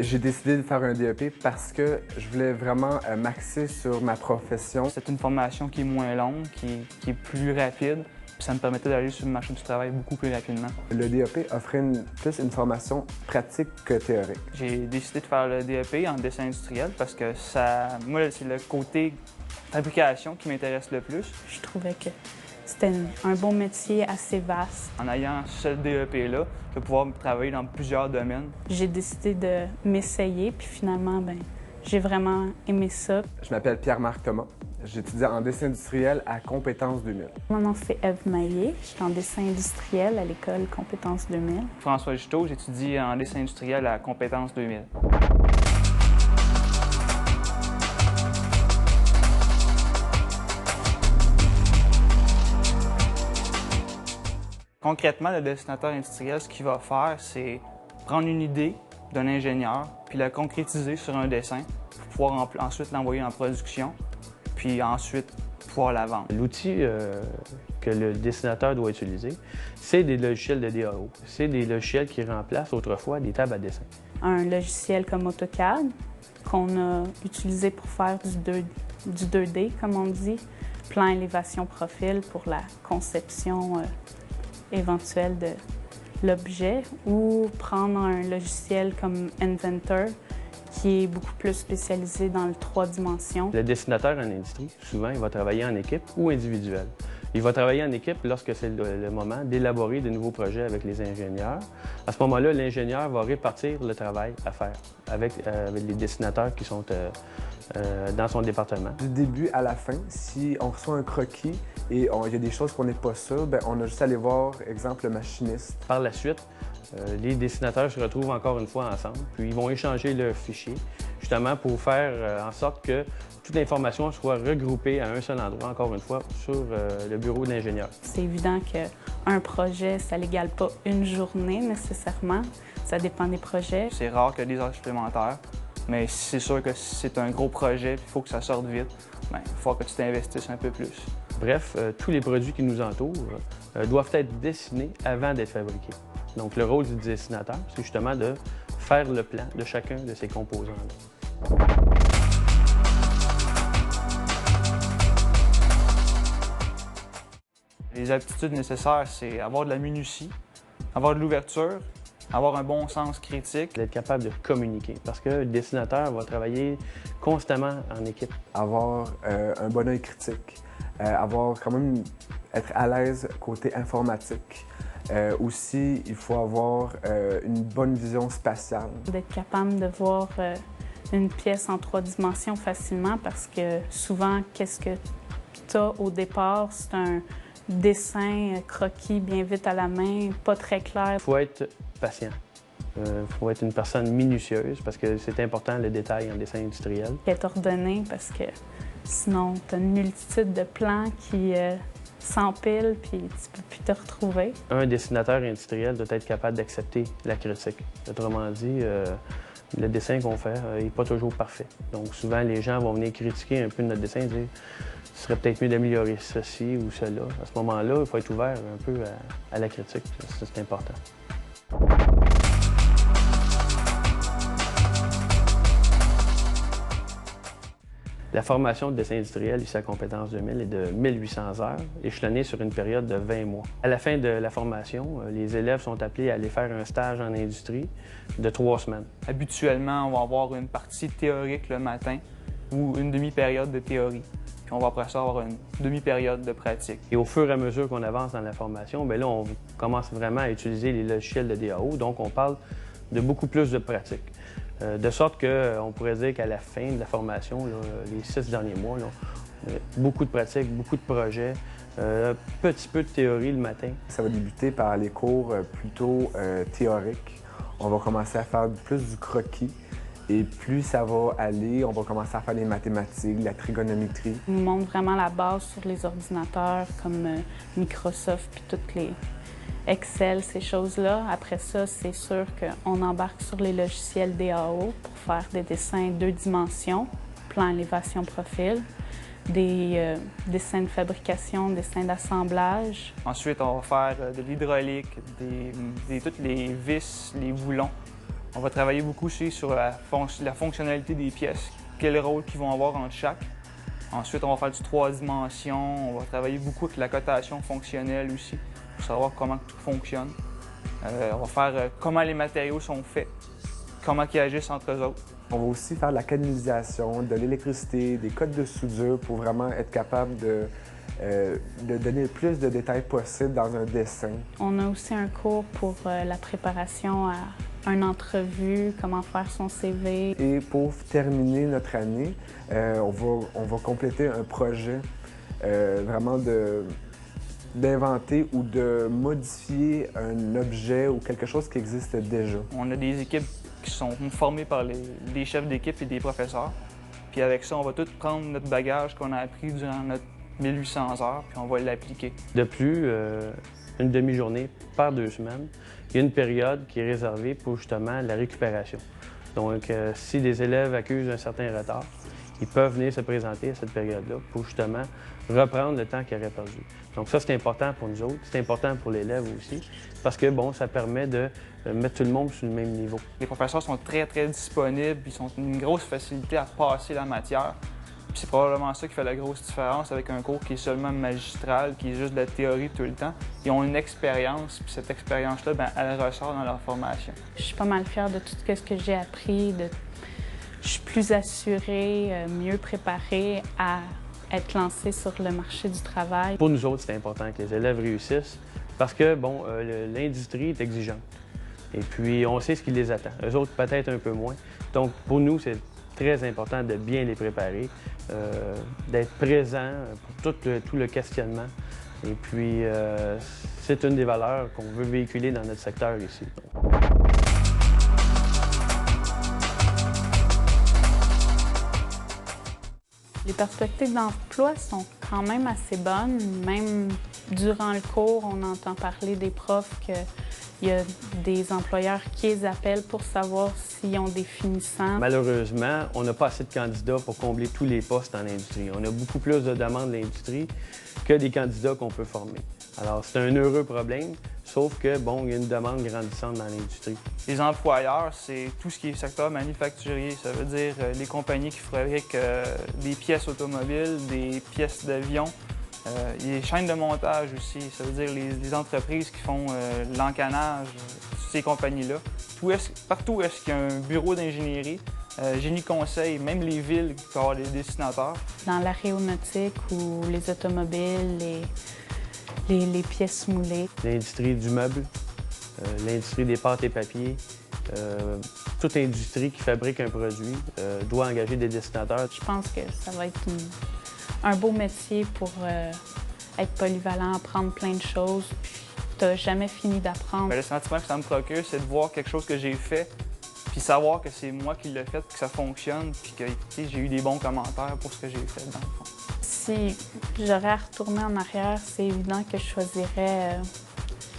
J'ai décidé de faire un DEP parce que je voulais vraiment m'axer sur ma profession. C'est une formation qui est moins longue, qui est plus rapide, puis ça me permettait d'aller sur le marché du travail beaucoup plus rapidement. Le DEP offrait plus une formation pratique que théorique. J'ai décidé de faire le DEP en dessin industriel parce que moi, c'est le côté fabrication qui m'intéresse le plus. Je trouvais que c'était un bon métier assez vaste. En ayant ce DEP-là, je vais pouvoir travailler dans plusieurs domaines. J'ai décidé de m'essayer, puis finalement, j'ai vraiment aimé ça. Je m'appelle Pierre-Marc Thomas. J'étudie en dessin industriel à Compétences 2000. Mon nom, c'est Eve Maillé. Je suis en dessin industriel à l'école Compétences 2000. François Juteau, j'étudie en dessin industriel à Compétences 2000. Concrètement, le dessinateur industriel, ce qu'il va faire, c'est prendre une idée d'un ingénieur, puis la concrétiser sur un dessin, pour pouvoir ensuite l'envoyer en production, puis ensuite pouvoir la vendre. L'outil que le dessinateur doit utiliser, c'est des logiciels de DAO. C'est des logiciels qui remplacent autrefois des tables à dessin. Un logiciel comme AutoCAD qu'on a utilisé pour faire du 2D, comme on dit, plan élévation profil pour la conception éventuelle de l'objet, ou prendre un logiciel comme Inventor qui est beaucoup plus spécialisé dans le 3 dimensions. Le dessinateur en industrie, souvent, il va travailler en équipe ou individuel. Il va travailler en équipe lorsque c'est le moment d'élaborer de nouveaux projets avec les ingénieurs. À ce moment-là, l'ingénieur va répartir le travail à faire avec les dessinateurs qui sont dans son département. Du début à la fin, si on reçoit un croquis et il y a des choses qu'on n'est pas sûr, on a juste à aller voir, exemple, le machiniste. Par la suite, les dessinateurs se retrouvent encore une fois ensemble, puis ils vont échanger leurs fichiers, justement pour faire en sorte que toute l'information soit regroupée à un seul endroit, encore une fois, sur le bureau de l'ingénieur. C'est évident qu'un projet, ça n'égale pas une journée nécessairement. Ça dépend des projets. C'est rare que des heures supplémentaires, mais c'est sûr que si c'est un gros projet et il faut que ça sorte vite, il faut que tu t'investisses un peu plus. Bref, tous les produits qui nous entourent doivent être dessinés avant d'être fabriqués. Donc, le rôle du dessinateur, c'est justement de faire le plan de chacun de ces composants-là. Les aptitudes nécessaires, c'est avoir de la minutie, avoir de l'ouverture, avoir un bon sens critique. D'être capable de communiquer, parce que le dessinateur va travailler constamment en équipe. Avoir un bon œil critique, avoir quand même être à l'aise côté informatique. Aussi, il faut avoir une bonne vision spatiale. D'être capable de voir une pièce en 3 dimensions facilement, parce que souvent, qu'est-ce que tu as au départ? C'est un dessin croquis bien vite à la main, pas très clair. Il faut être patient. Il faut être une personne minutieuse, parce que c'est important le détail en dessin industriel. Être ordonné, parce que sinon, tu as une multitude de plans qui s'empilent, puis tu peux plus te retrouver. Un dessinateur industriel doit être capable d'accepter la critique. Autrement dit, le dessin qu'on fait n'est pas toujours parfait. Donc souvent, les gens vont venir critiquer un peu notre dessin et dire « ce serait peut-être mieux d'améliorer ceci ou cela ». À ce moment-là, il faut être ouvert un peu à la critique. C'est important. La formation de dessin industriel ici à Compétences 2000 est de 1800 heures, échelonnée sur une période de 20 mois. À la fin de la formation, les élèves sont appelés à aller faire un stage en industrie de 3 semaines. Habituellement, on va avoir une partie théorique le matin ou une demi-période de théorie. Puis on va après ça avoir une demi-période de pratique. Et au fur et à mesure qu'on avance dans la formation, là, on commence vraiment à utiliser les logiciels de DAO, donc on parle de beaucoup plus de pratique. De sorte qu'on pourrait dire qu'à la fin de la formation, là, les 6 derniers mois, là, beaucoup de pratiques, beaucoup de projets, petit peu de théorie le matin. Ça va débuter par les cours plutôt théoriques. On va commencer à faire plus du croquis. Et plus ça va aller, on va commencer à faire les mathématiques, la trigonométrie. On nous montre vraiment la base sur les ordinateurs comme Microsoft puis toutes les Excel, ces choses-là. Après ça, c'est sûr qu'on embarque sur les logiciels DAO pour faire des dessins 2 dimensions, plan élévation profil, des dessins de fabrication, dessins d'assemblage. Ensuite, on va faire de l'hydraulique, toutes les vis, les boulons. On va travailler beaucoup aussi sur la fonctionnalité des pièces, quel rôle qu'ils vont avoir entre chaque. Ensuite, on va faire du 3 dimensions, on va travailler beaucoup avec la cotation fonctionnelle aussi, pour savoir comment tout fonctionne. On va faire comment les matériaux sont faits, comment ils agissent entre eux autres. On va aussi faire de la canalisation, de l'électricité, des codes de soudure pour vraiment être capable de donner le plus de détails possible dans un dessin. On a aussi un cours pour la préparation à une entrevue, comment faire son CV. Et pour terminer notre année, on va compléter un projet vraiment d'inventer ou de modifier un objet ou quelque chose qui existe déjà. On a des équipes qui sont formées par les chefs d'équipe et des professeurs. Puis avec ça, on va tout prendre notre bagage qu'on a appris durant notre 1800 heures, puis on va l'appliquer. De plus, une demi-journée par 2 semaines, il y a une période qui est réservée pour justement la récupération. Donc, si des élèves accusent un certain retard, ils peuvent venir se présenter à cette période-là pour justement reprendre le temps qu'ils auraient perdu. Donc ça, c'est important pour nous autres, c'est important pour l'élève aussi, parce que, bon, ça permet de mettre tout le monde sur le même niveau. Les professeurs sont très, très disponibles, ils ont une grosse facilité à passer la matière. Puis c'est probablement ça qui fait la grosse différence avec un cours qui est seulement magistral, qui est juste de la théorie tout le temps. Ils ont une expérience, puis cette expérience-là, bien, elle ressort dans leur formation. Je suis pas mal fière de tout ce que j'ai appris. Je suis plus assurée, mieux préparée à être lancée sur le marché du travail. Pour nous autres, c'est important que les élèves réussissent parce que, bon, l'industrie est exigeante. Et puis, on sait ce qui les attend. Eux autres, peut-être un peu moins. Donc, pour nous, c'est très important de bien les préparer, d'être présent pour tout le questionnement. Et puis, c'est une des valeurs qu'on veut véhiculer dans notre secteur ici. Les perspectives d'emploi sont quand même assez bonnes. Même durant le cours, on entend parler des profs qu'il y a des employeurs qui les appellent pour savoir s'ils ont des finissants. Malheureusement, on n'a pas assez de candidats pour combler tous les postes dans l'industrie. On a beaucoup plus de demandes de l'industrie que des candidats qu'on peut former. Alors, c'est un heureux problème, sauf que, bon, il y a une demande grandissante dans l'industrie. Les employeurs, c'est tout ce qui est secteur manufacturier. Ça veut dire les compagnies qui fabriquent des pièces automobiles, des pièces d'avion, les chaînes de montage aussi. Ça veut dire les entreprises qui font l'encanage, ces compagnies-là. Partout où est-ce qu'il y a un bureau d'ingénierie, génie conseil, même les villes qui peuvent avoir des dessinateurs. Dans l'aéronautique ou les automobiles, les pièces moulées. L'industrie du meuble, l'industrie des pâtes et papiers, toute industrie qui fabrique un produit doit engager des dessinateurs. Je pense que ça va être un beau métier pour être polyvalent, apprendre plein de choses. Tu n'as jamais fini d'apprendre. Le sentiment que ça me procure, c'est de voir quelque chose que j'ai fait, puis savoir que c'est moi qui l'ai fait, que ça fonctionne, puis que j'ai eu des bons commentaires pour ce que j'ai fait, dans le fond. Si j'aurais à retourner en arrière, c'est évident que je choisirais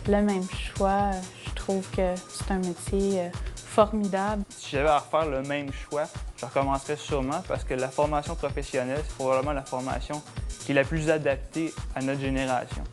le même choix. Je trouve que c'est un métier formidable. Si j'avais à refaire le même choix, je recommencerais sûrement parce que la formation professionnelle, c'est probablement la formation qui est la plus adaptée à notre génération.